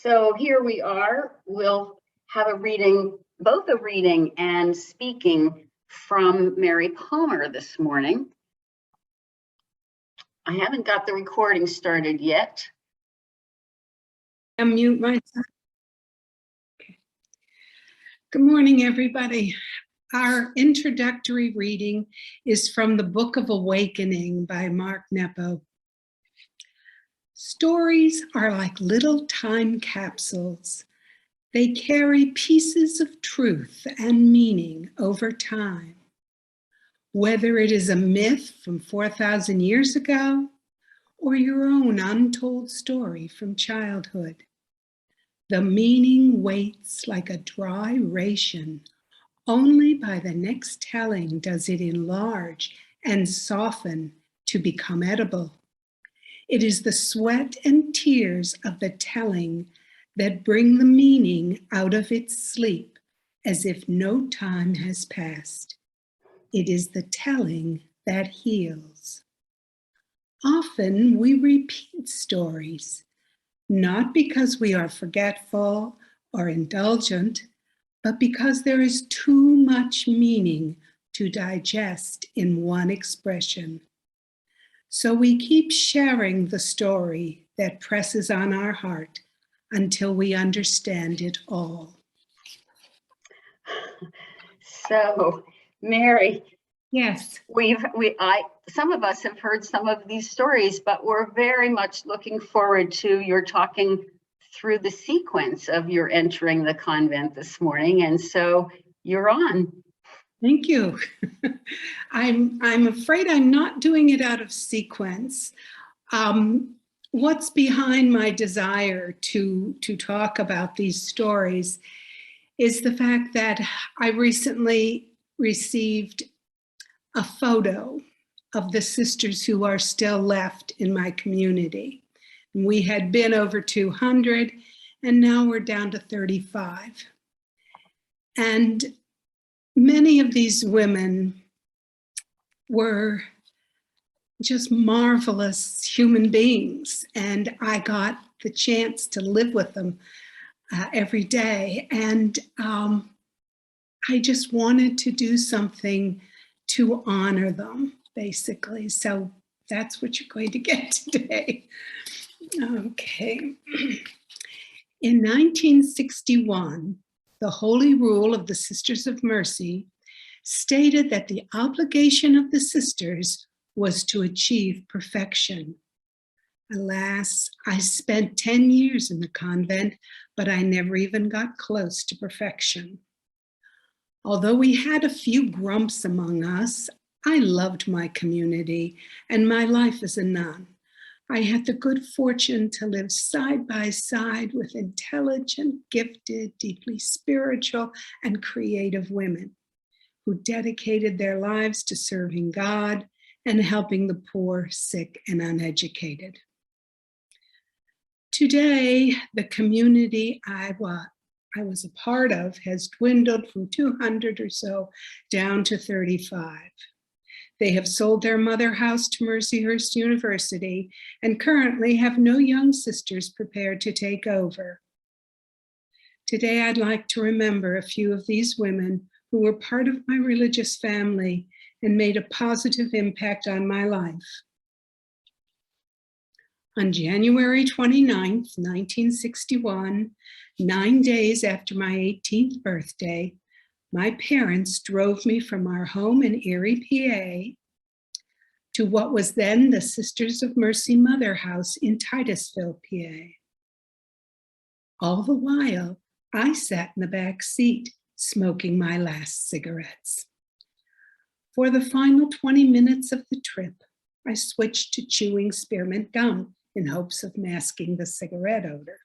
So here we are. We'll have a reading, both a reading and speaking from Mary Palmer this morning. I haven't got the recording started yet. Unmute myself. Okay. Good morning, everybody. Our introductory reading is from the Book of Awakening by Mark Nepo. Stories are like little time capsules. They carry pieces of truth and meaning over time. Whether it is a myth from 4,000 years ago or your own untold story from childhood, the meaning waits like a dry ration. Only by the next telling does it enlarge and soften to become edible. It is the sweat and tears of the telling that bring the meaning out of its sleep as if no time has passed. It is the telling that heals. Often we repeat stories, not because we are forgetful or indulgent, but because there is too much meaning to digest in one expression. So we keep sharing the story that presses on our heart until we understand it all. So, Mary. Yes. Some of us have heard some of these stories, but we're very much looking forward to your talking through the sequence of your entering the convent this morning. And so you're on. Thank you. I'm afraid I'm not doing it out of sequence. What's behind my desire to talk about these stories is the fact that I recently received a photo of the sisters who are still left in my community. We had been over 200, and now we're down to 35. And many of these women were just marvelous human beings, and I got the chance to live with them every day. And I just wanted to do something to honor them, basically. So that's what you're going to get today. Okay. In 1961, the Holy Rule of the Sisters of Mercy stated that the obligation of the sisters was to achieve perfection. Alas, I spent 10 years in the convent, but I never even got close to perfection. Although we had a few grumps among us, I loved my community and my life as a nun. I had the good fortune to live side by side with intelligent, gifted, deeply spiritual, and creative women who dedicated their lives to serving God and helping the poor, sick, and uneducated. Today, the community I was a part of has dwindled from 200 or so down to 35. They have sold their mother house to Mercyhurst University and currently have no young sisters prepared to take over. Today, I'd like to remember a few of these women who were part of my religious family and made a positive impact on my life. On January 29th, 1961, 9 days after my 18th birthday, my parents drove me from our home in Erie, PA, to what was then the Sisters of Mercy Mother House in Titusville, PA. All the while, I sat in the back seat, smoking my last cigarettes. For the final 20 minutes of the trip, I switched to chewing spearmint gum in hopes of masking the cigarette odor.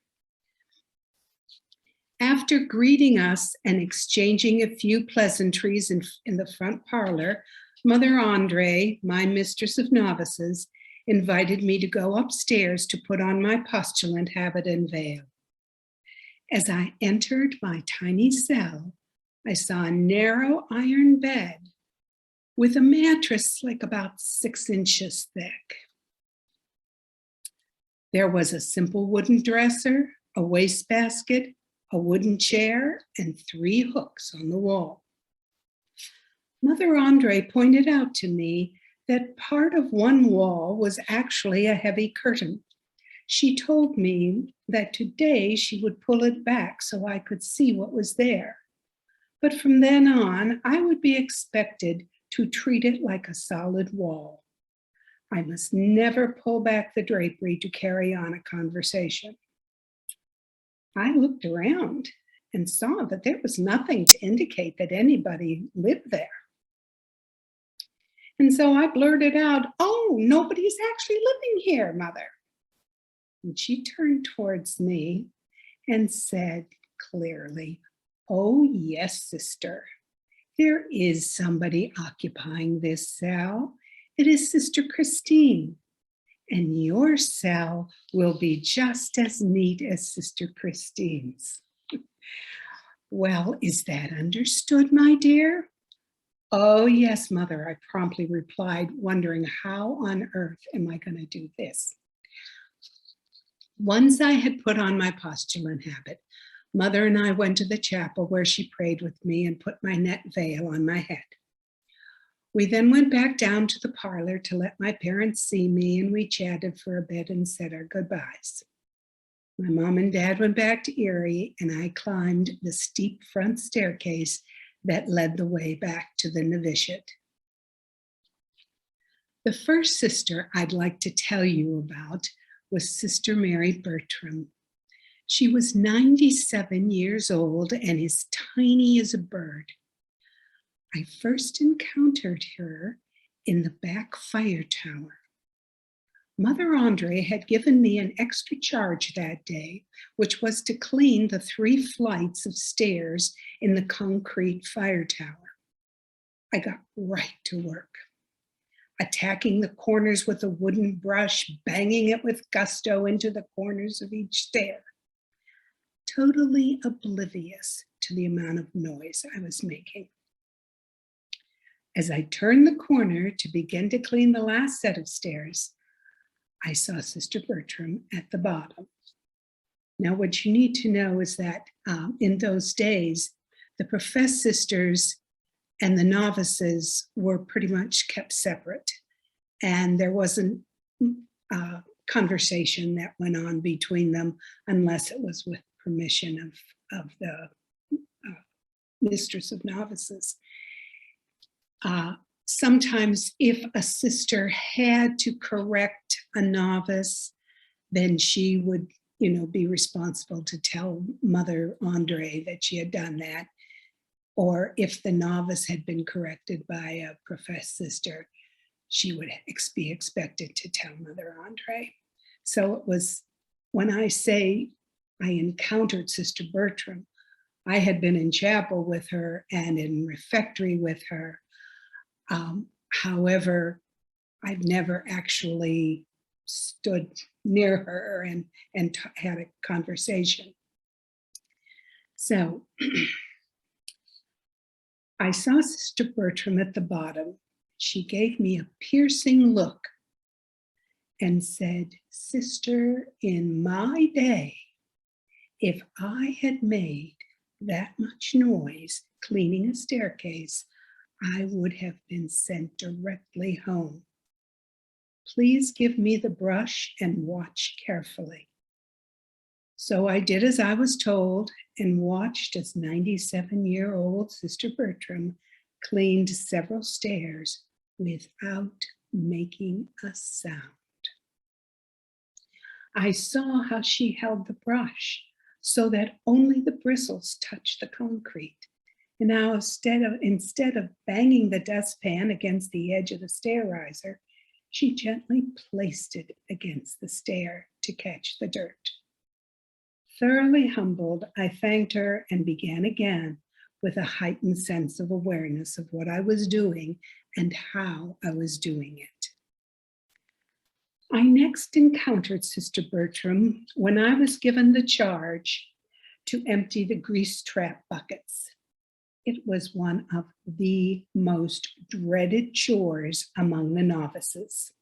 After greeting us and exchanging a few pleasantries in the front parlor, Mother Andre, my mistress of novices, invited me to go upstairs to put on my postulant habit and veil. As I entered my tiny cell, I saw a narrow iron bed with a mattress like about 6 inches thick. There was a simple wooden dresser, a wastebasket, a wooden chair, and 3 hooks on the wall. Mother Andre pointed out to me that part of one wall was actually a heavy curtain. She told me that today she would pull it back so I could see what was there. But from then on, I would be expected to treat it like a solid wall. I must never pull back the drapery to carry on a conversation. I looked around and saw that there was nothing to indicate that anybody lived there. And so I blurted out, "Oh, nobody's actually living here, Mother." And she turned towards me and said clearly, "Oh, yes, sister. There is somebody occupying this cell. It is Sister Christine. And your cell will be just as neat as Sister Christine's." "Well, is that understood, my dear?" "Oh, yes, Mother," I promptly replied, wondering how on earth am I going to do this. Once I had put on my postulant habit, Mother and I went to the chapel where she prayed with me and put my net veil on my head. We then went back down to the parlor to let my parents see me, and we chatted for a bit and said our goodbyes. My mom and dad went back to Erie, and I climbed the steep front staircase that led the way back to the novitiate. The first sister I'd like to tell you about was Sister Mary Bertram. She was 97 years old and as tiny as a bird. I first encountered her in the back fire tower. Mother Andre had given me an extra charge that day, which was to clean the 3 flights of stairs in the concrete fire tower. I got right to work, attacking the corners with a wooden brush, banging it with gusto into the corners of each stair, totally oblivious to the amount of noise I was making. As I turned the corner to begin to clean the last set of stairs, I saw Sister Bertram at the bottom. Now, what you need to know is that in those days, the professed sisters and the novices were pretty much kept separate, and there wasn't a conversation that went on between them unless it was with permission of the mistress of novices. Sometimes if a sister had to correct a novice, then she would, be responsible to tell Mother Andre that she had done that. Or if the novice had been corrected by a professed sister, she would be expected to tell Mother Andre. So it was, when I say I encountered Sister Bertram, I had been in chapel with her and in refectory with her. However, I've never actually stood near her and had a conversation. So I saw Sister Bertram at the bottom. She gave me a piercing look and said, "Sister, in my day, if I had made that much noise cleaning a staircase, I would have been sent directly home. Please give me the brush and watch carefully." So I did as I was told and watched as 97-year-old Sister Bertram cleaned several stairs without making a sound. I saw how she held the brush so that only the bristles touched the concrete. And now instead of banging the dustpan against the edge of the stair riser, she gently placed it against the stair to catch the dirt. Thoroughly humbled, I thanked her and began again with a heightened sense of awareness of what I was doing and how I was doing it. I next encountered Sister Bertram when I was given the charge to empty the grease trap buckets. It was one of the most dreaded chores among the novices.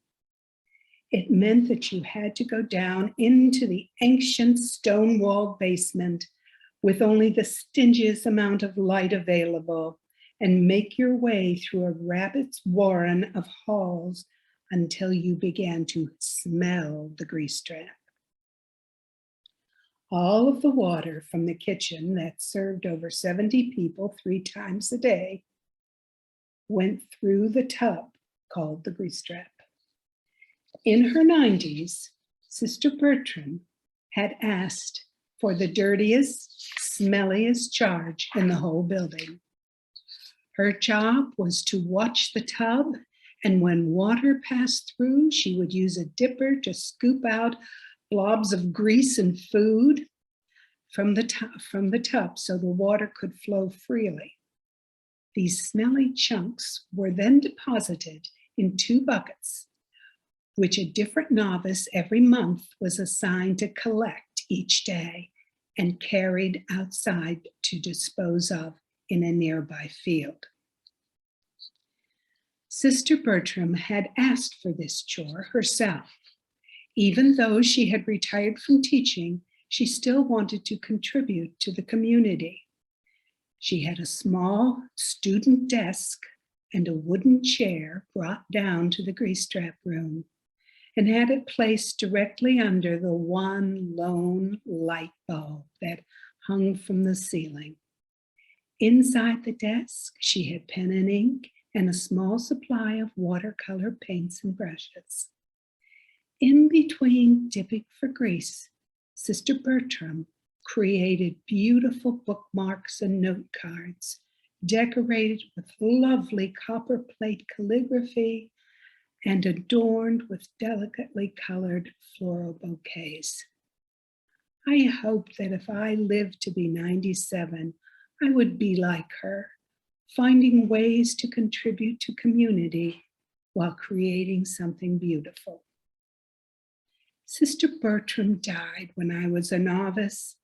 It meant that you had to go down into the ancient stone-walled basement with only the stingiest amount of light available and make your way through a rabbit's warren of halls until you began to smell the grease trap. All of the water from the kitchen that served over 70 people 3 times a day went through the tub called the grease trap. In her 90s, Sister Bertram had asked for the dirtiest, smelliest charge in the whole building. Her job was to watch the tub, and when water passed through, she would use a dipper to scoop out blobs of grease and food from the tub so the water could flow freely. These smelly chunks were then deposited in 2 buckets, which a different novice every month was assigned to collect each day and carried outside to dispose of in a nearby field. Sister Bertram had asked for this chore herself. Even though she had retired from teaching, she still wanted to contribute to the community. She had a small student desk and a wooden chair brought down to the grease trap room and had it placed directly under the one lone light bulb that hung from the ceiling. Inside the desk, she had pen and ink and a small supply of watercolor paints and brushes. In between dipping for grease, Sister Bertram created beautiful bookmarks and note cards decorated with lovely copper plate calligraphy and adorned with delicately colored floral bouquets. I hope that if I lived to be 97, I would be like her, finding ways to contribute to community while creating something beautiful. Sister Bertram died when I was a novice.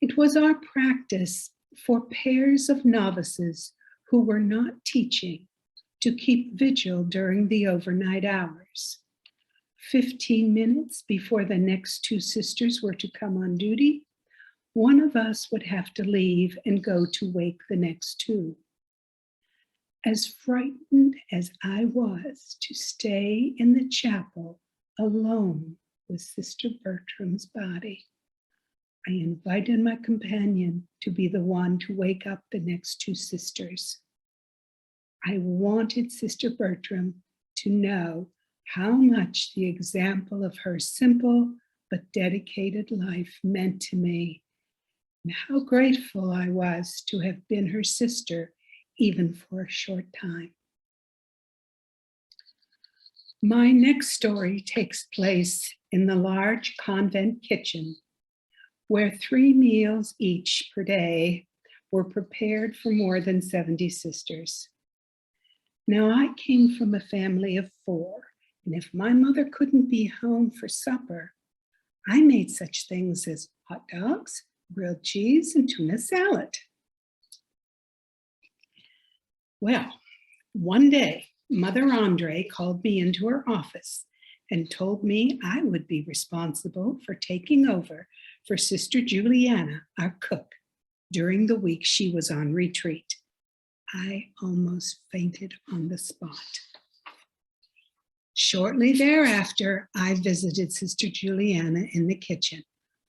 It was our practice for pairs of novices who were not teaching to keep vigil during the overnight hours. 15 minutes before the next 2 sisters were to come on duty, one of us would have to leave and go to wake the next 2. As frightened as I was to stay in the chapel alone with Sister Bertram's body, I invited my companion to be the one to wake up the next 2 sisters. I wanted Sister Bertram to know how much the example of her simple but dedicated life meant to me, and how grateful I was to have been her sister, even for a short time. My next story takes place in the large convent kitchen, where 3 meals each per day were prepared for more than 70 sisters. Now, I came from a family of 4, and if my mother couldn't be home for supper, I made such things as hot dogs, grilled cheese, and tuna salad. Well, one day, Mother Andre called me into her office and told me I would be responsible for taking over for Sister Juliana, our cook, during the week she was on retreat. I almost fainted on the spot. Shortly thereafter, I visited Sister Juliana in the kitchen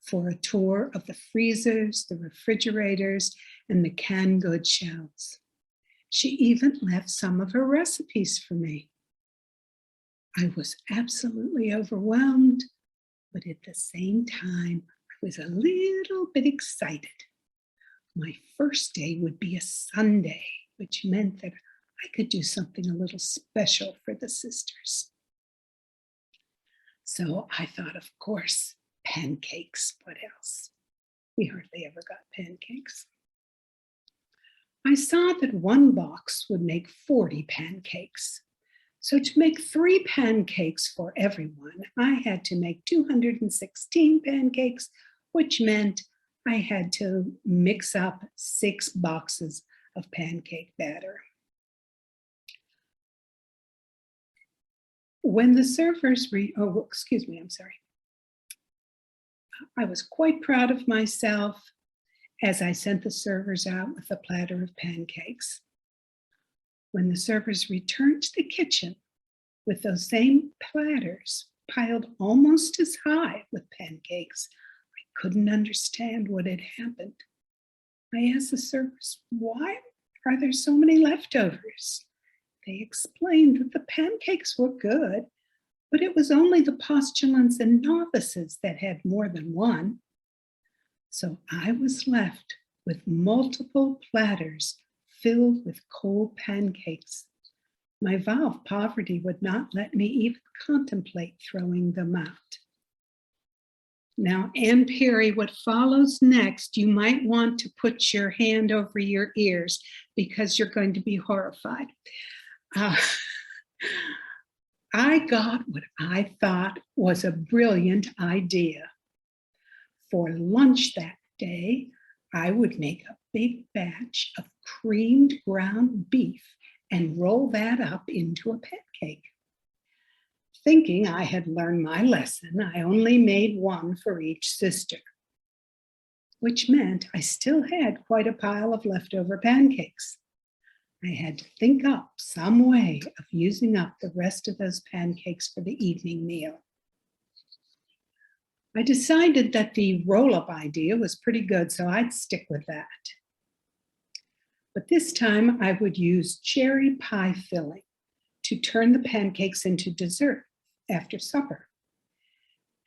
for a tour of the freezers, the refrigerators, and the canned goods shelves. She even left some of her recipes for me. I was absolutely overwhelmed, but at the same time, I was a little bit excited. My first day would be a Sunday, which meant that I could do something a little special for the sisters. So I thought, of course, pancakes. What else? We hardly ever got pancakes. I saw that 1 box would make 40 pancakes. So to make 3 pancakes for everyone, I had to make 216 pancakes, which meant I had to mix up 6 boxes of pancake batter. When the servers, excuse me, I'm sorry. I was quite proud of myself as I sent the servers out with a platter of pancakes. When the servers returned to the kitchen with those same platters piled almost as high with pancakes, I couldn't understand what had happened. I asked the servers, why are there so many leftovers? They explained that the pancakes were good, but it was only the postulants and novices that had more than one. So I was left with multiple platters filled with cold pancakes. My vow of poverty would not let me even contemplate throwing them out. Now, Ann Perry, what follows next, you might want to put your hand over your ears because you're going to be horrified. I got what I thought was a brilliant idea. For lunch that day, I would make a big batch of creamed ground beef and roll that up into a pancake. Thinking I had learned my lesson, I only made one for each sister, which meant I still had quite a pile of leftover pancakes. I had to think up some way of using up the rest of those pancakes for the evening meal. I decided that the roll-up idea was pretty good, so I'd stick with that. But this time I would use cherry pie filling to turn the pancakes into dessert after supper.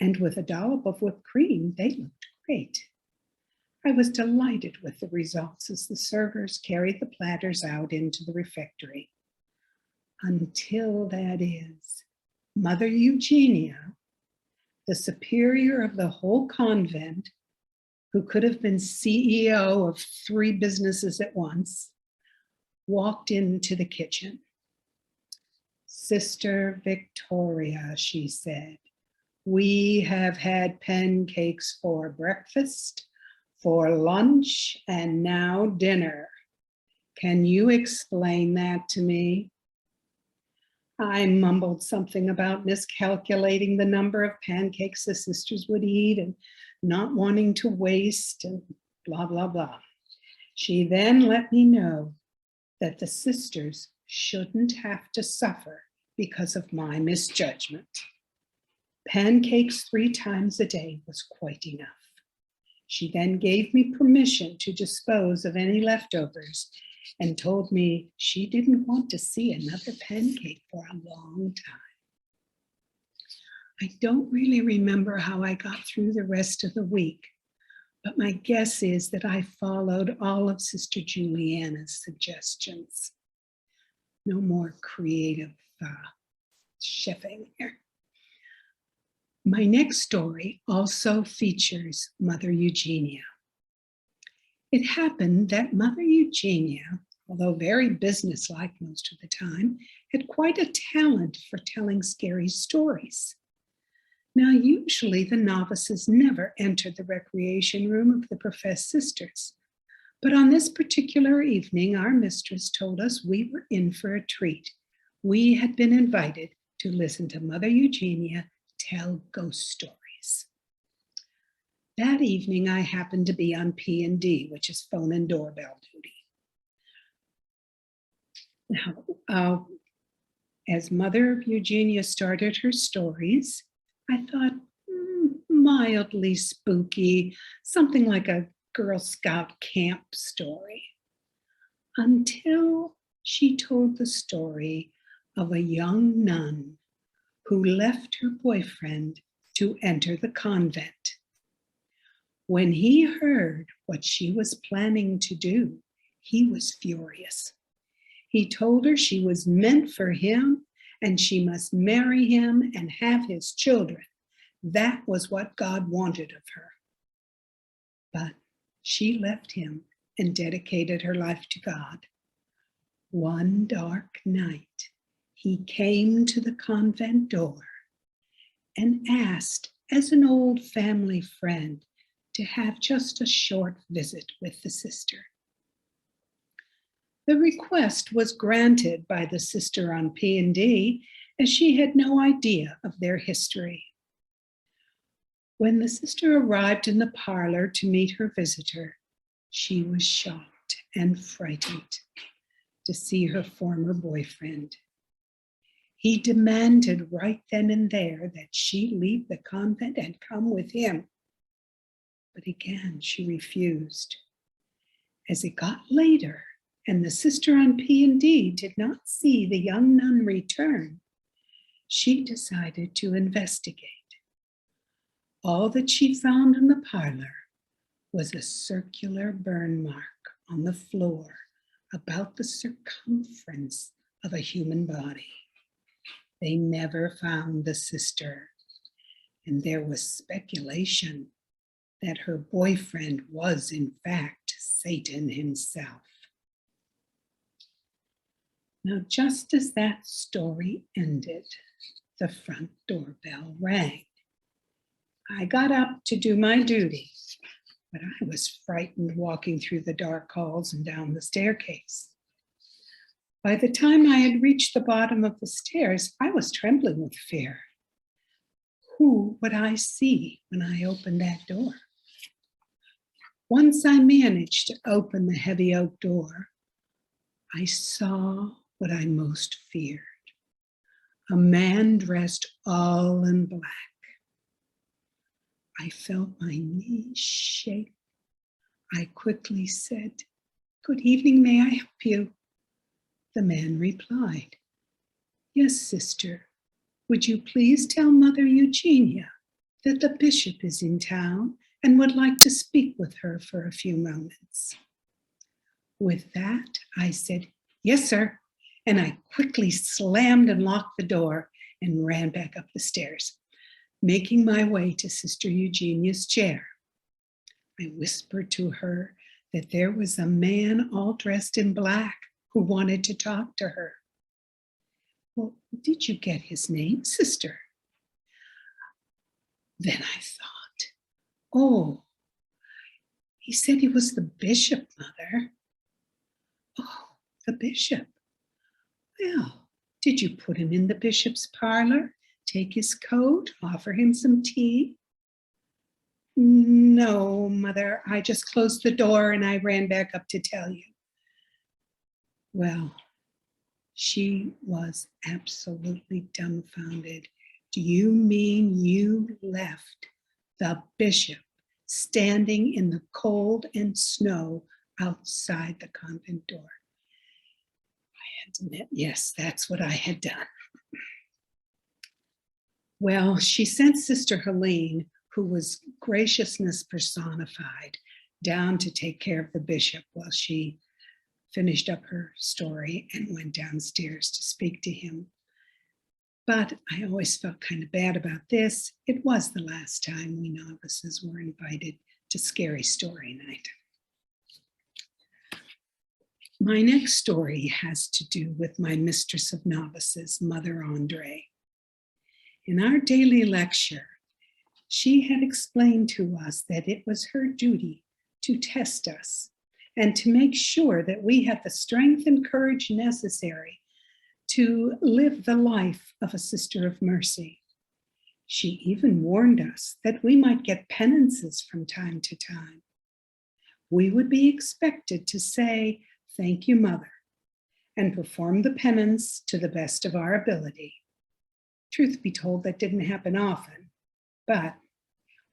And with a dollop of whipped cream, they looked great. I was delighted with the results as the servers carried the platters out into the refectory. Until, that is, Mother Eugenia, the superior of the whole convent, who could have been CEO of 3 businesses at once, walked into the kitchen. Sister Victoria, she said, we have had pancakes for breakfast, for lunch, and now dinner. Can you explain that to me? I mumbled something about miscalculating the number of pancakes the sisters would eat and not wanting to waste and blah, blah, blah. She then let me know that the sisters shouldn't have to suffer because of my misjudgment. Pancakes 3 times a day was quite enough. She then gave me permission to dispose of any leftovers and told me she didn't want to see another pancake for a long time. I don't really remember how I got through the rest of the week, but my guess is that I followed all of Sister Juliana's suggestions. No more creative chefing here. My next story also features Mother Eugenia. It happened that Mother Eugenia, although very businesslike most of the time, had quite a talent for telling scary stories. Now, usually the novices never entered the recreation room of the professed sisters, but on this particular evening, our mistress told us we were in for a treat. We had been invited to listen to Mother Eugenia tell ghost stories. That evening, I happened to be on P&D, which is phone and doorbell duty. Now, as Mother Eugenia started her stories, I thought, mildly spooky, something like a Girl Scout camp story, until she told the story of a young nun who left her boyfriend to enter the convent. When he heard what she was planning to do, he was furious. He told her she was meant for him and she must marry him and have his children. That was what God wanted of her. But she left him and dedicated her life to God. One dark night, he came to the convent door and asked, as an old family friend, to have just a short visit with the sister. The request was granted by the sister on P&D, as she had no idea of their history. When the sister arrived in the parlor to meet her visitor, she was shocked and frightened to see her former boyfriend. He demanded right then and there that she leave the convent and come with him. But again, she refused. As it got later, and the sister on P&D did not see the young nun return, she decided to investigate. All that she found in the parlor was a circular burn mark on the floor about the circumference of a human body. They never found the sister, and there was speculation that her boyfriend was in fact Satan himself. Now, just as that story ended, the front doorbell rang. I got up to do my duty, but I was frightened walking through the dark halls and down the staircase. By the time I had reached the bottom of the stairs, I was trembling with fear. Who would I see when I opened that door? Once I managed to open the heavy oak door, I saw what I most feared. A man dressed all in black. I felt my knees shake. I quickly said, "Good evening, may I help you?" The man replied, "Yes, sister. Would you please tell Mother Eugenia that the bishop is in town and would like to speak with her for a few moments?" With that, I said, "Yes, sir," and I quickly slammed and locked the door and ran back up the stairs, making my way to Sister Eugenia's chair. I whispered to her that there was a man all dressed in black who wanted to talk to her. "Well, did you get his name, sister?" Then I thought, "Oh, he said he was the bishop, Mother." "Oh, the bishop. Well, did you put him in the bishop's parlor, take his coat, offer him some tea?" "No, Mother, I just closed the door and I ran back up to tell you." Well, she was absolutely dumbfounded. "Do you mean you left the bishop standing in the cold and snow outside the convent door?" I had to admit, yes, that's what I had done. Well, she sent Sister Helene, who was graciousness personified, down to take care of the bishop while she finished up her story and went downstairs to speak to him. But I always felt kind of bad about this. It was the last time we novices were invited to Scary Story Night. My next story has to do with my mistress of novices, Mother Andre. In our daily lecture, she had explained to us that it was her duty to test us and to make sure that we had the strength and courage necessary to live the life of a sister of mercy. She even warned us that we might get penances from time to time. We would be expected to say, "Thank you, Mother," and perform the penance to the best of our ability. Truth be told, that didn't happen often, but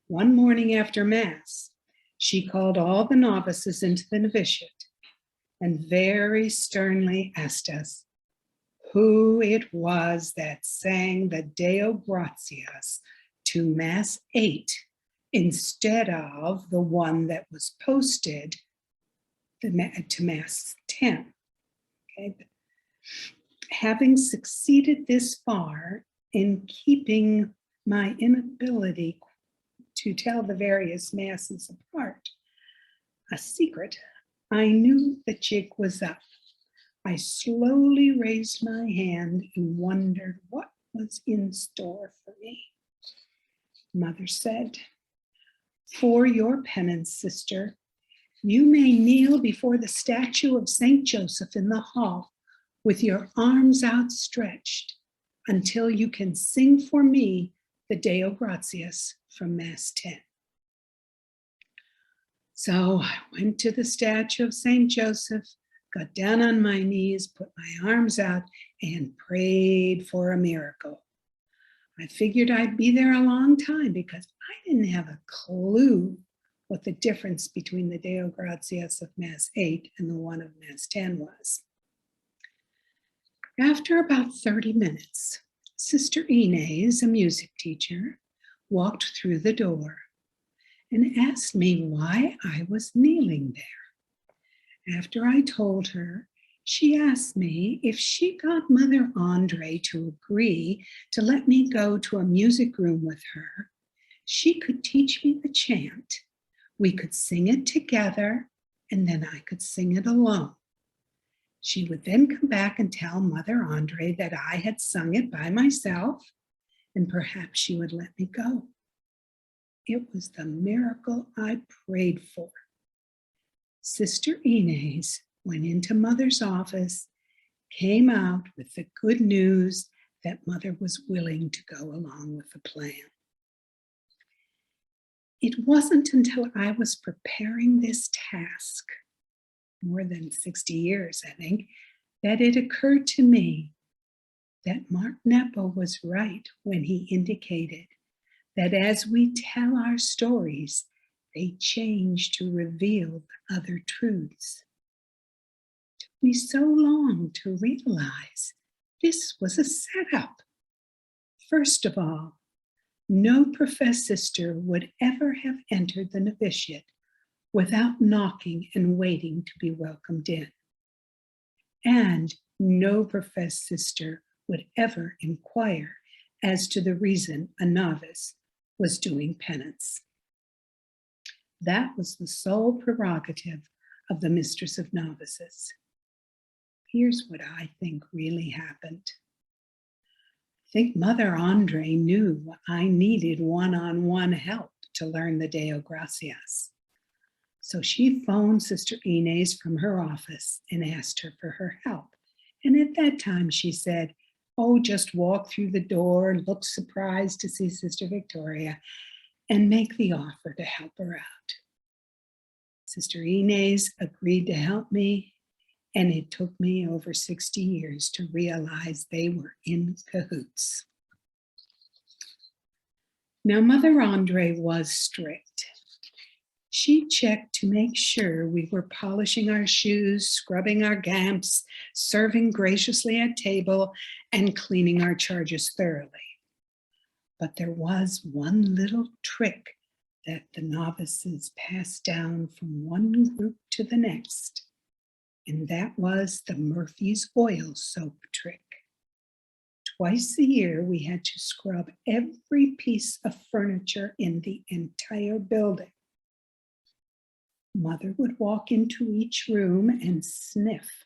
one morning after Mass, she called all the novices into the novitiate and very sternly asked us who it was that sang the Deo Gratias to Mass 8 instead of the one that was posted to Mass 10. Okay. Having succeeded this far in keeping my inability to tell the various Masses apart a secret, I knew the jig was up. I slowly raised my hand and wondered what was in store for me. Mother said, "For your penance, sister, you may kneel before the statue of Saint Joseph in the hall with your arms outstretched, until you can sing for me the Deo Gratias from Mass 10. So I went to the statue of St. Joseph, got down on my knees, put my arms out, and prayed for a miracle. I figured I'd be there a long time because I didn't have a clue what the difference between the Deo Gratias of Mass 8 and the one of Mass 10 was. After about 30 minutes, Sister Inez, a music teacher, walked through the door and asked me why I was kneeling there. After I told her, she asked me if she got Mother Andre to agree to let me go to a music room with her, she could teach me the chant. We could sing it together, and then I could sing it alone. She would then come back and tell Mother Andre that I had sung it by myself, and perhaps she would let me go. It was the miracle I prayed for. Sister Inez went into Mother's office, came out with the good news that Mother was willing to go along with the plan. It wasn't until I was preparing this task, more than 60 years, I think, that it occurred to me that Mark Nepo was right when he indicated that as we tell our stories, they change to reveal other truths. It took me so long to realize this was a setup. First of all, no professed sister would ever have entered the novitiate without knocking and waiting to be welcomed in. And no professed sister would ever inquire as to the reason a novice was doing penance. That was the sole prerogative of the Mistress of Novices. Here's what I think really happened. I think Mother Andre knew I needed one-on-one help to learn the Deo Gratias. So she phoned Sister Inez from her office and asked her for her help. And at that time she said, oh, just walk through the door, look surprised to see Sister Victoria, and make the offer to help her out. Sister Inez agreed to help me, and it took me over 60 years to realize they were in cahoots. Now, Mother Andre was strict. She checked to make sure we were polishing our shoes, scrubbing our gamps, serving graciously at table, and cleaning our charges thoroughly. But there was one little trick that the novices passed down from one group to the next, and that was the Murphy's oil soap trick. Twice a year, we had to scrub every piece of furniture in the entire building. Mother would walk into each room and sniff.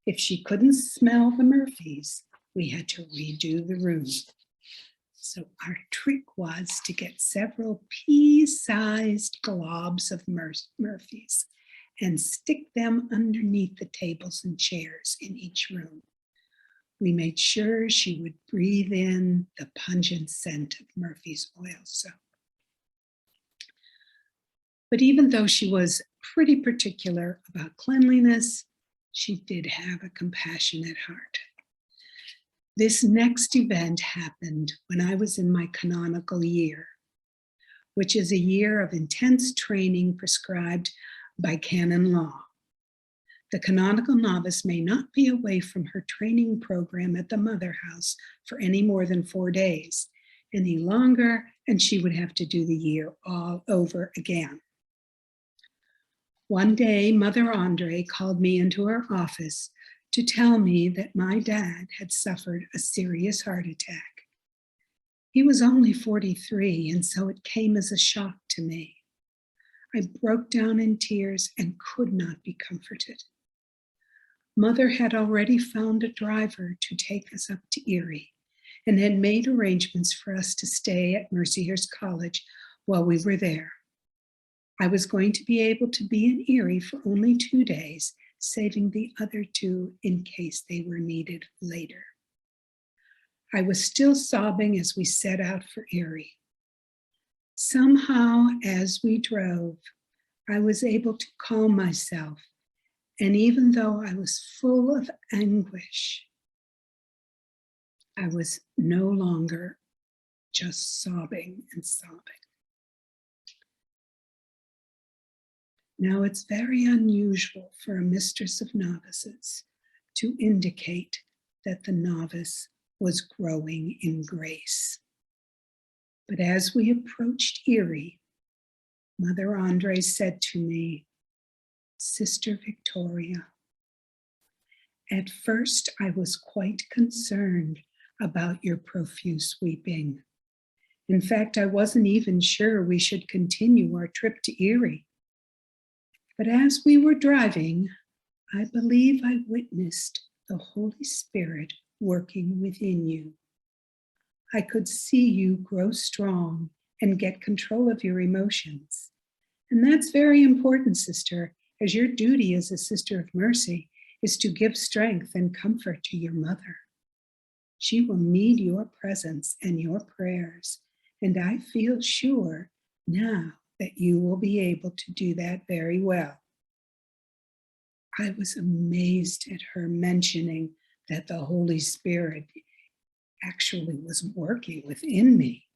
If she couldn't smell the Murphys, we had to redo the room. So our trick was to get several pea-sized globs of Murphys and stick them underneath the tables and chairs in each room. We made sure she would breathe in the pungent scent of Murphy's oil soap. But even though she was pretty particular about cleanliness, she did have a compassionate heart. This next event happened when I was in my canonical year, which is a year of intense training prescribed by canon law. The canonical novice may not be away from her training program at the Mother House for any more than 4 days. Any longer, and she would have to do the year all over again. One day, Mother Andre called me into her office to tell me that my dad had suffered a serious heart attack. He was only 43, and so it came as a shock to me. I broke down in tears and could not be comforted. Mother had already found a driver to take us up to Erie and had made arrangements for us to stay at Mercyhurst College while we were there. I was going to be able to be in Erie for only 2 days, saving the other 2 in case they were needed later. I was still sobbing as we set out for Erie. Somehow, as we drove, I was able to calm myself, and even though I was full of anguish, I was no longer just sobbing and sobbing. Now, it's very unusual for a mistress of novices to indicate that the novice was growing in grace. But as we approached Erie, Mother Andre said to me, "Sister Victoria, at first I was quite concerned about your profuse weeping. In fact, I wasn't even sure we should continue our trip to Erie. But as we were driving, I believe I witnessed the Holy Spirit working within you. I could see you grow strong and get control of your emotions. And that's very important, sister, as your duty as a sister of mercy is to give strength and comfort to your mother. She will need your presence and your prayers, and I feel sure now that you will be able to do that very well." I was amazed at her mentioning that the Holy Spirit actually was working within me.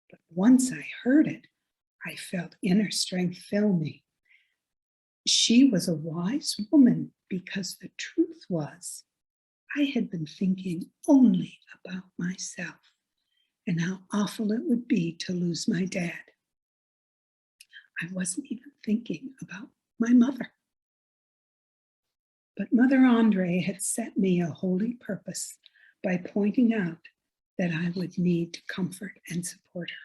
But once I heard it, I felt inner strength fill me. She was a wise woman because the truth was, I had been thinking only about myself and how awful it would be to lose my dad. I wasn't even thinking about my mother. But Mother Andre had set me a holy purpose by pointing out that I would need to comfort and support her.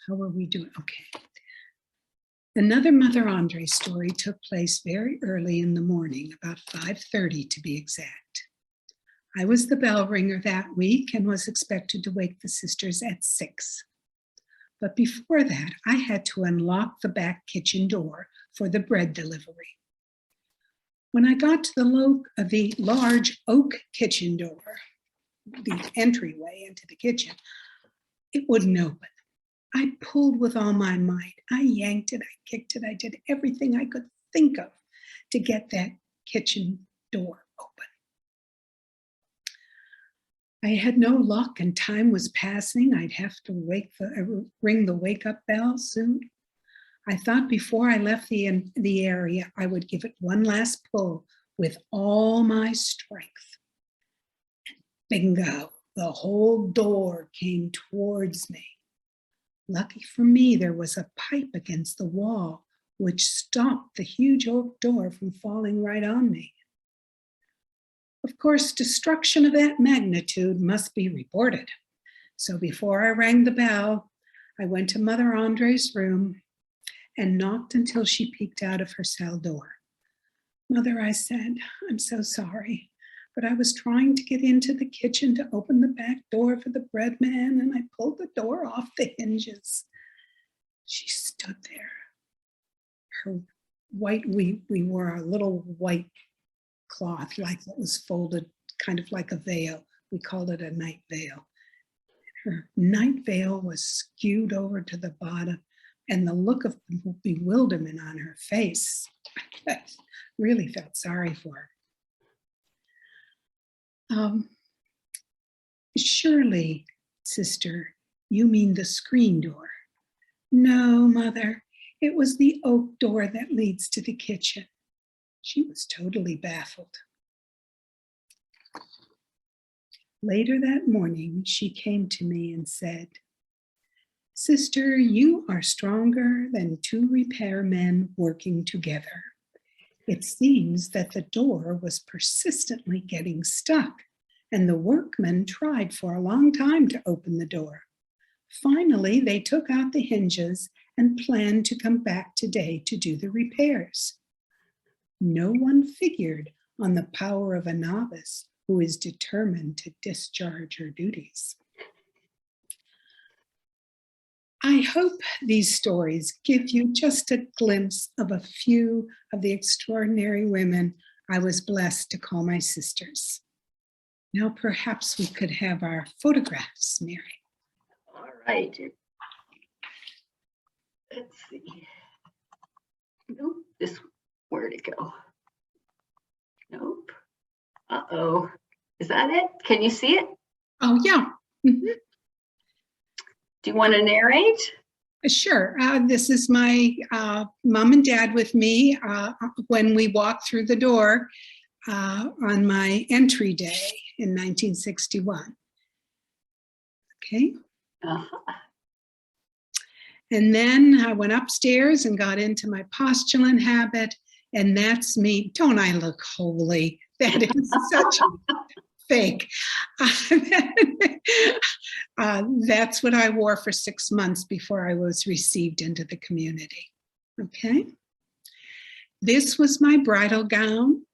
How are we doing? Okay. Another Mother Andre story took place very early in the morning, about 5:30 to be exact. I was the bell ringer that week and was expected to wake the sisters at 6. But before that, I had to unlock the back kitchen door for the bread delivery. When I got to the large oak kitchen door, the entryway into the kitchen, it wouldn't open. I pulled with all my might. I yanked it, I kicked it, I did everything I could think of to get that kitchen door open. I had no luck and time was passing. I'd have to ring the wake-up bell soon. I thought before I left the area, I would give it one last pull with all my strength. And bingo, the whole door came towards me. Lucky for me, there was a pipe against the wall, which stopped the huge oak door from falling right on me. Of course, destruction of that magnitude must be reported. So before I rang the bell, I went to Mother Andre's room and knocked until she peeked out of her cell door. "Mother," I said, "I'm so sorry, but I was trying to get into the kitchen to open the back door for the bread man, and I pulled the door off the hinges." She stood there. Her white, we wore a little white cloth, like that was folded, kind of like a veil. We called it a night veil. Her night veil was skewed over to the bottom, and the look of bewilderment on her face, I really felt sorry for her. "Surely, sister, you mean the screen door?" "No, Mother, it was the oak door that leads to the kitchen." She was totally baffled. Later that morning, she came to me and said, "Sister, you are stronger than 2 repairmen working together. It seems that the door was persistently getting stuck, and the workmen tried for a long time to open the door. Finally, they took out the hinges and planned to come back today to do the repairs. No one figured on the power of a novice who is determined to discharge her duties." I hope these stories give you just a glimpse of a few of the extraordinary women I was blessed to call my sisters. Now perhaps we could have our photographs, Mary. All right. Let's see. Nope, this, where'd it go? Nope. Uh-oh. Is that it? Can you see it? Oh, yeah. Mhm. Do you want to narrate? Sure. This is my mom and dad with me when we walked through the door on my entry day in 1961. Okay. Uh-huh. And then I went upstairs and got into my postulant habit, and that's me. Don't I look holy? That is such a fake. That's what I wore for 6 months before I was received into the community. Okay. This was my bridal gown.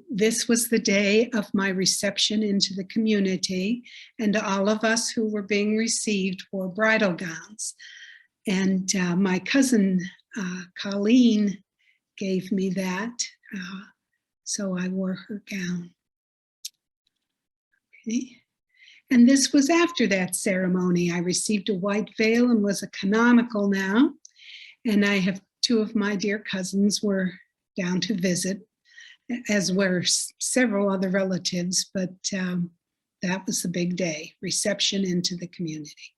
This was the day of my reception into the community, and all of us who were being received wore bridal gowns. And my cousin, Colleen, gave me that, so I wore her gown. Okay. And this was after that ceremony. I received a white veil and was a canonical now. And I have 2 of my dear cousins were down to visit, as were several other relatives, but that was the big day, reception into the community.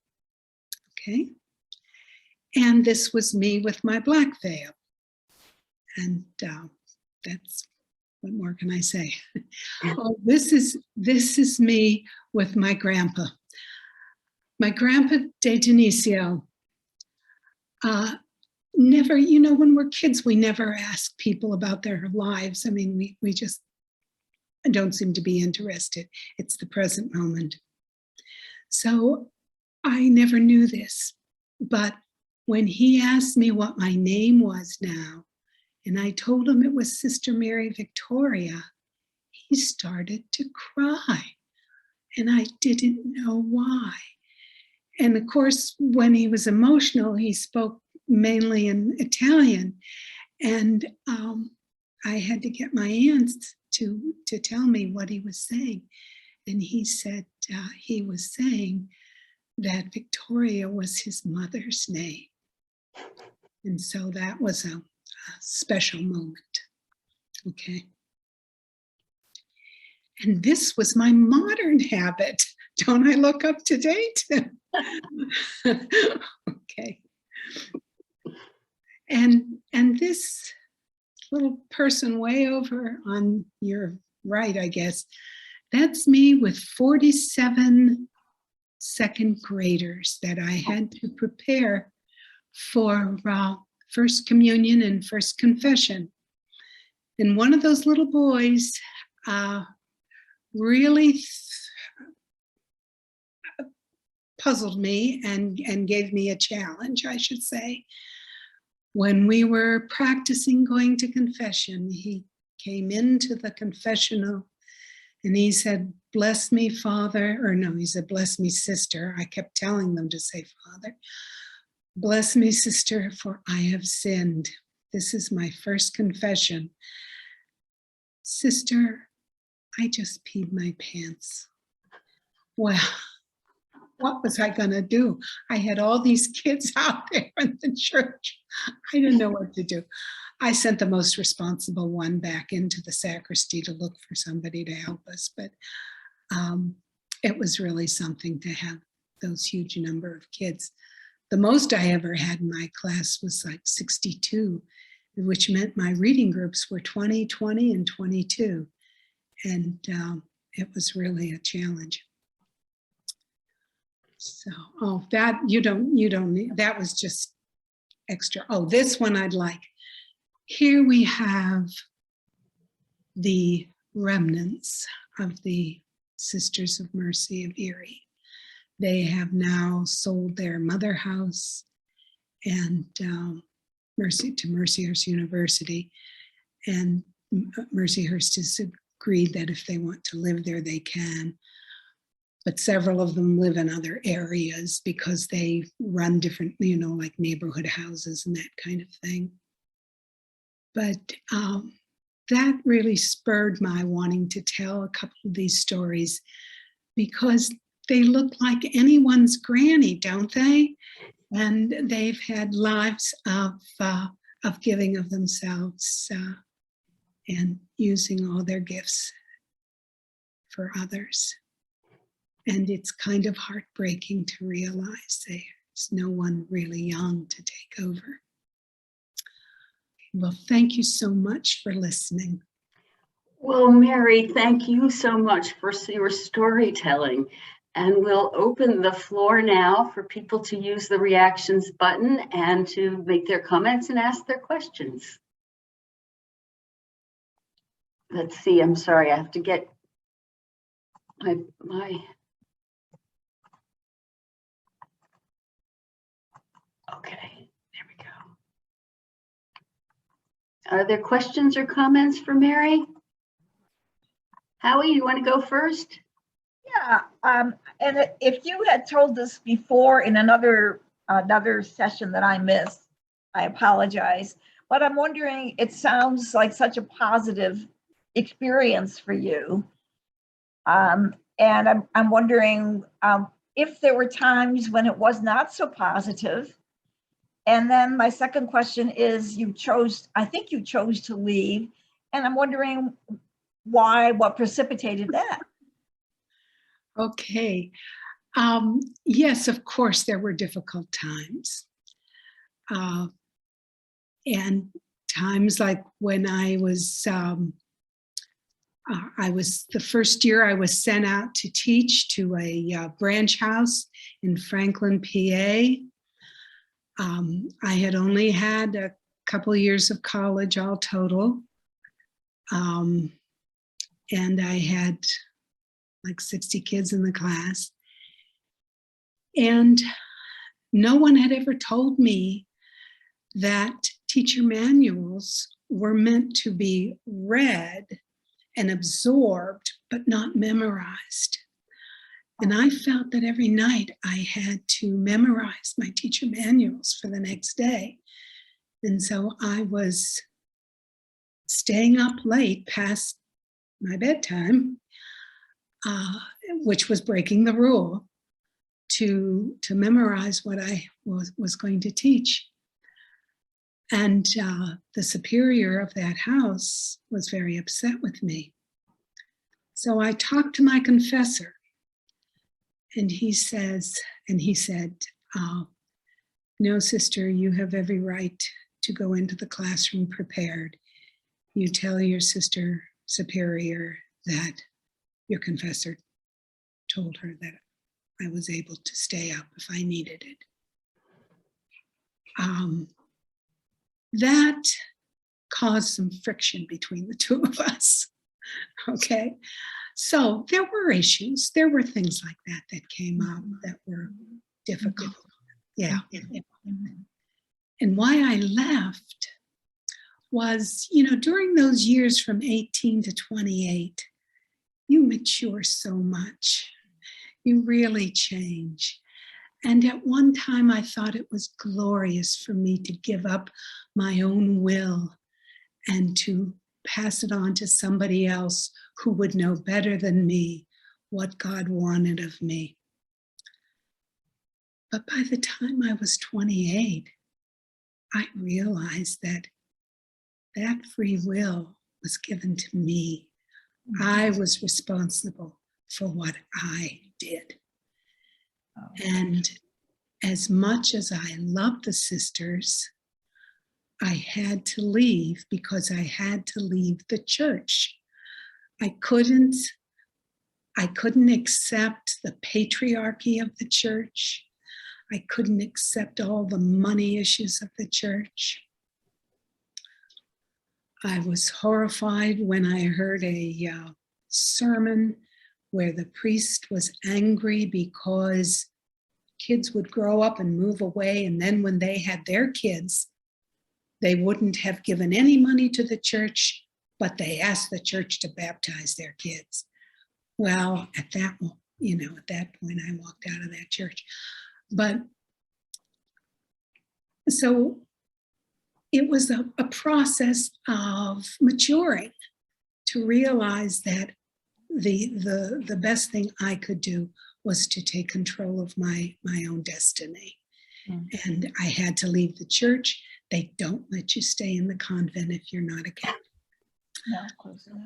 Okay. And this was me with my black veil. And that's, what more can I say? Oh, this is me with my grandpa. My grandpa De Dionisio. Never, you know, when we're kids, we never ask people about their lives. I mean, we just don't seem to be interested. It's the present moment. So I never knew this, but when he asked me what my name was now, and I told him it was Sister Mary Victoria, he started to cry, and I didn't know why. And of course, when he was emotional, he spoke mainly in Italian, and I had to get my aunts to tell me what he was saying. And he said he was saying that Victoria was his mother's name. And so that was a special moment. Okay. And this was my modern habit. Don't I look up to date? Okay. And this little person way over on your right, I guess, that's me with 47 second graders that I had to prepare for First Communion and First Confession. And one of those little boys really puzzled me and gave me a challenge, I should say. When we were practicing going to confession, he came into the confessional and he said, "Bless me, Father," or no, he said, "Bless me, Sister." I kept telling them to say Father. "Bless me, Sister, for I have sinned. This is my first confession. Sister, I just peed my pants." Well, what was I going to do? I had all these kids out there in the church. I didn't know what to do. I sent the most responsible one back into the sacristy to look for somebody to help us. But it was really something to have those huge number of kids. The most I ever had in my class was like 62, which meant my reading groups were 20, 20, and 22. And it was really a challenge. So, oh, that you don't need, that was just extra. Oh, this one I'd like. Here we have the remnants of the Sisters of Mercy of Erie. They have now sold their mother house and Mercyhurst University. And Mercyhurst has agreed that if they want to live there, they can. But several of them live in other areas because they run different, you know, like neighborhood houses and that kind of thing. But that really spurred my wanting to tell a couple of these stories, because they look like anyone's granny, don't they? And they've had lives of giving of themselves and using all their gifts for others. And it's kind of heartbreaking to realize there's no one really young to take over. Well, thank you so much for listening. Well, Mary, thank you so much for your storytelling. And we'll open the floor now for people to use the reactions button and to make their comments and ask their questions. Let's see, I'm sorry, I have to get my okay, there we go. Are there questions or comments for Mary? Howie, you want to go first? Yeah, and if you had told us before in another session that I missed, I apologize. But I'm wondering, it sounds like such a positive experience for you. And I'm wondering if there were times when it was not so positive. And then my second question is, I think you chose to leave. And I'm wondering why, what precipitated that? Okay. Yes, of course, there were difficult times. And times like when I was the first year I was sent out to teach to a branch house in Franklin, PA. I had only had a couple of years of college all total. And I had like 60 kids in the class. And no one had ever told me that teacher manuals were meant to be read and absorbed, but not memorized. And I felt that every night I had to memorize my teacher manuals for the next day. And so I was staying up late past my bedtime, which was breaking the rule, to memorize what I was going to teach. And the superior of that house was very upset with me. So I talked to my confessor, and he said, no, sister, you have every right to go into the classroom prepared. You tell your sister superior that your confessor told her that I was able to stay up if I needed it. That caused some friction between the two of us. Okay. So there were issues. There were things like that came up that were difficult. Yeah. And why I left was, during those years from 18 to 28, you mature so much. You really change. And at one time, I thought it was glorious for me to give up my own will and to pass it on to somebody else who would know better than me what God wanted of me. But by the time I was 28, I realized that that free will was given to me. I was responsible for what I did. And as much as I loved the sisters, I had to leave because I had to leave the church. I couldn't accept the patriarchy of the church. I couldn't accept all the money issues of the church. I was horrified when I heard a sermon where the priest was angry because kids would grow up and move away, and then when they had their kids, they wouldn't have given any money to the church, but they asked the church to baptize their kids. Well, at that point, I walked out of that church. But so it was a process of maturing to realize that the best thing I could do was to take control of my own destiny. And I had to leave the church. They don't let you stay in the convent if you're not a Catholic. No, of course not.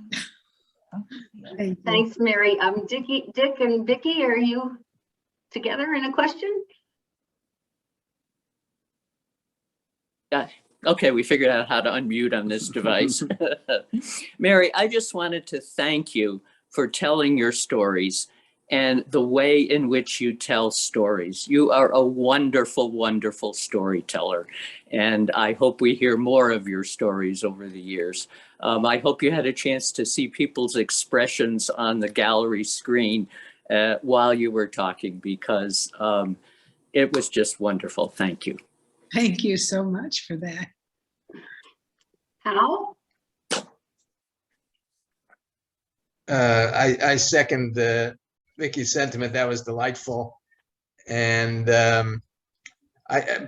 Thank you. Thanks, Mary. Dick and Vicki, are you together in a question? Okay, we figured out how to unmute on this device. Mary, I just wanted to thank you for telling your stories and the way in which you tell stories. You are a wonderful, wonderful storyteller. And I hope we hear more of your stories over the years. I hope you had a chance to see people's expressions on the gallery screen while you were talking, because it was just wonderful. Thank you. Thank you so much for that. Hal? I second Vicki's sentiment. That was delightful. And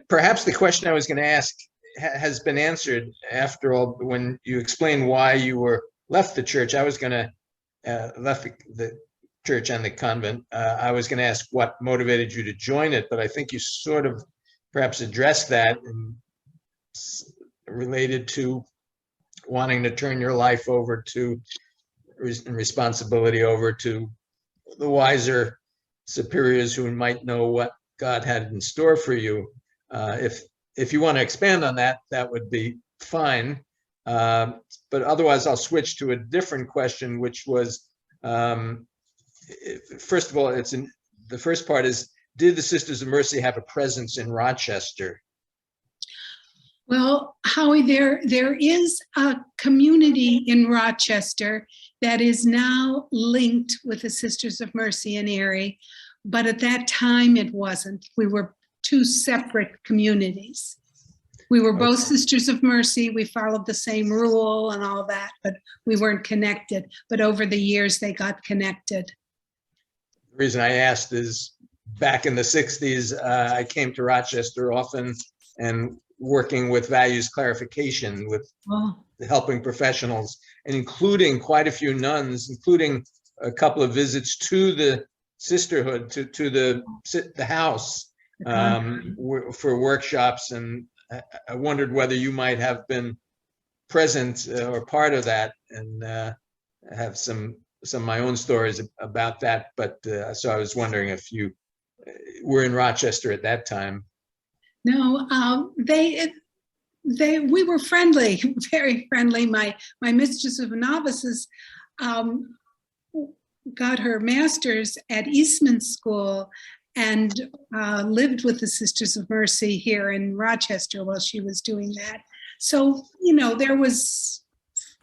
perhaps the question I was going to ask has been answered after all, when you explained why you were left the church. I was going to left the church and the convent. I was going to ask what motivated you to join it, but I think you sort of perhaps addressed that and related to wanting to turn your life over to responsibility over to the wiser superiors who might know what God had in store for you. If you want to expand on that, that would be fine. But otherwise, I'll switch to a different question, which was, first of all, the first part is, did the Sisters of Mercy have a presence in Rochester? Well, Howie, there is a community in Rochester that is now linked with the Sisters of Mercy in Erie, but at that time it wasn't. We were two separate communities. We were both Sisters of Mercy. We followed the same rule and all that, but we weren't connected. But over the years, they got connected. The reason I asked is back in the 60s, I came to Rochester often and working with values clarification, with helping professionals, and including quite a few nuns, including a couple of visits to the sisterhood, to the house for workshops. And I wondered whether you might have been present or part of that, and I have some of my own stories about that. But so I was wondering if you were in Rochester at that time. No, we were friendly, very friendly. My mistress of novices got her master's at Eastman School and lived with the Sisters of Mercy here in Rochester while she was doing that. So, you know, there was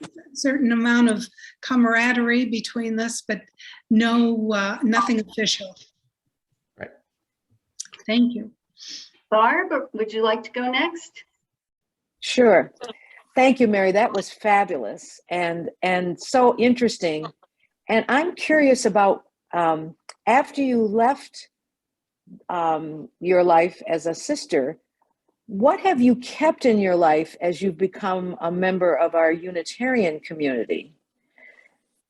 a certain amount of camaraderie between us, but nothing official. Right. Thank you. Barb, would you like to go next? Sure. Thank you, Mary. That was fabulous and so interesting. And I'm curious about after you left your life as a sister, what have you kept in your life as you've become a member of our Unitarian community?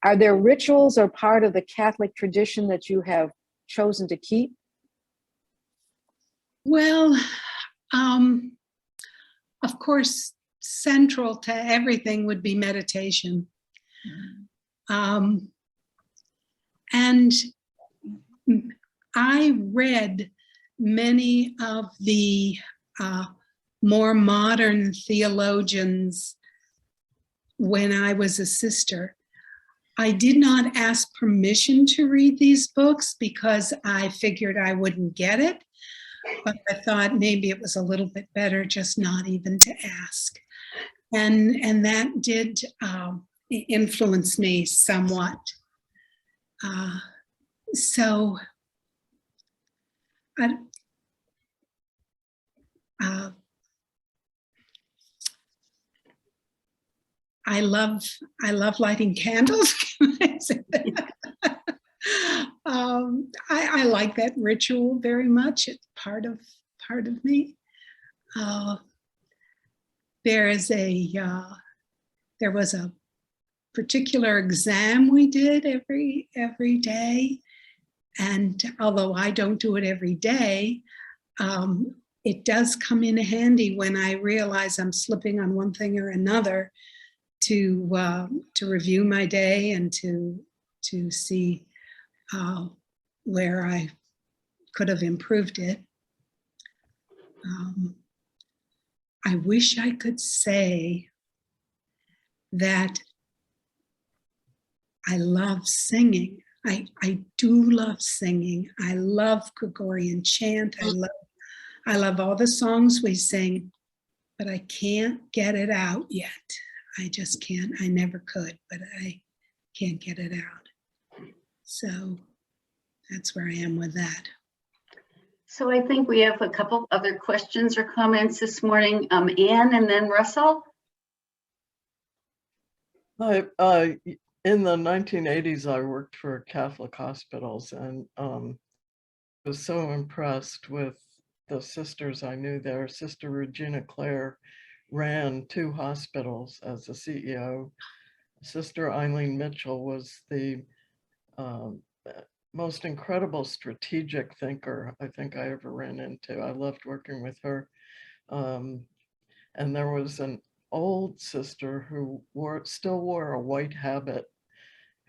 Are there rituals or part of the Catholic tradition that you have chosen to keep? Well, of course, central to everything would be meditation. And I read many of the more modern theologians when I was a sister. I did not ask permission to read these books because I figured I wouldn't get it. But I thought maybe it was a little bit better just not even to ask. And that did influence me somewhat. So I love lighting candles. I like that ritual very much. It's part of me. there was a particular exam we did every day. And although I don't do it every day, it does come in handy when I realize I'm slipping on one thing or another to review my day and to see where I could have improved it. I wish I could say that I love singing. I do love singing. I love Gregorian chant. I love all the songs we sing, but I can't get it out yet. I just can't. I never could, but I can't get it out. So that's where I am with that. So I think we have a couple other questions or comments this morning. Anne and then Russell. In the 1980s, I worked for Catholic hospitals and was so impressed with the sisters I knew there. Sister Regina Clare ran 2 hospitals as the CEO. Sister Eileen Mitchell was the most incredible strategic thinker I think I ever ran into. I loved working with her. And there was an old sister who still wore a white habit,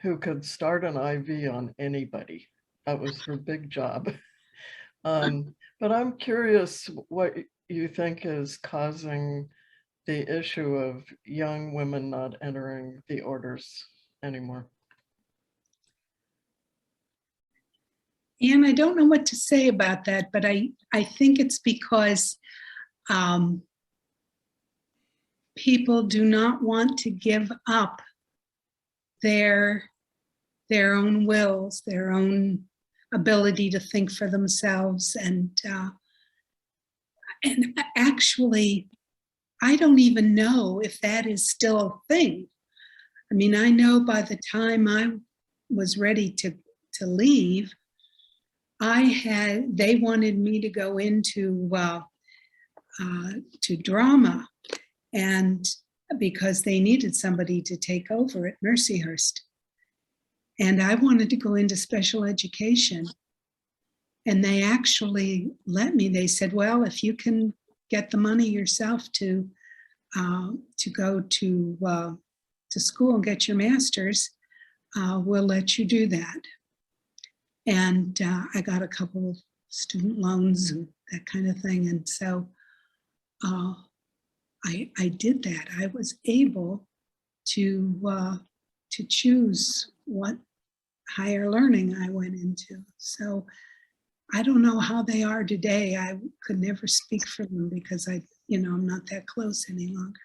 who could start an IV on anybody. That was her big job. But I'm curious what you think is causing the issue of young women not entering the orders anymore. And I don't know what to say about that, but I think it's because people do not want to give up their own wills, their own ability to think for themselves. And actually, I don't even know if that is still a thing. I mean, I know by the time I was ready to leave, they wanted me to go into to drama, and because they needed somebody to take over at Mercyhurst. And I wanted to go into special education. And they actually let me. They said, well, if you can get the money yourself to go to school and get your master's, we'll let you do that. And I got a couple of student loans and that kind of thing. And so I did that. I was able to choose what higher learning I went into. So I don't know how they are today. I could never speak for them because I'm not that close any longer.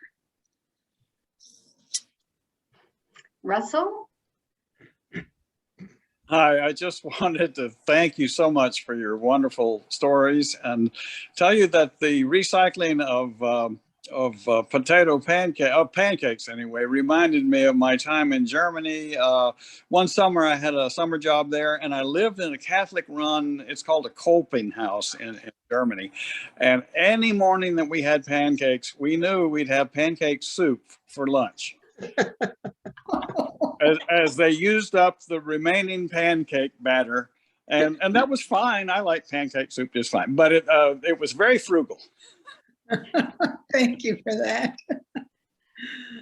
Russell? Hi, I just wanted to thank you so much for your wonderful stories and tell you that the recycling of pancakes anyway, reminded me of my time in Germany. One summer I had a summer job there and I lived in a Catholic run, it's called a Kolpinghaus in Germany. And any morning that we had pancakes, we knew we'd have pancake soup for lunch. As they used up the remaining pancake batter, and that was fine. I like pancake soup just fine, but it was very frugal. Thank you for that.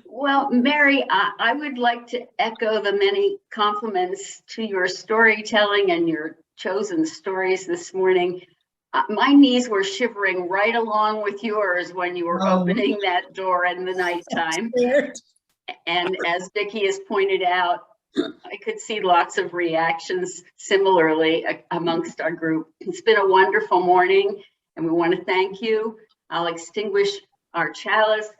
Well, Mary, I would like to echo the many compliments to your storytelling and your chosen stories this morning. My knees were shivering right along with yours when you were opening that door in the nighttime. And as Vicki has pointed out, I could see lots of reactions similarly amongst our group. It's been a wonderful morning and we want to thank you. I'll extinguish our chalice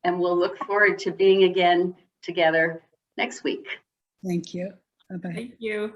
and we'll look forward to being again together next week. Thank you. Bye-bye. Thank you.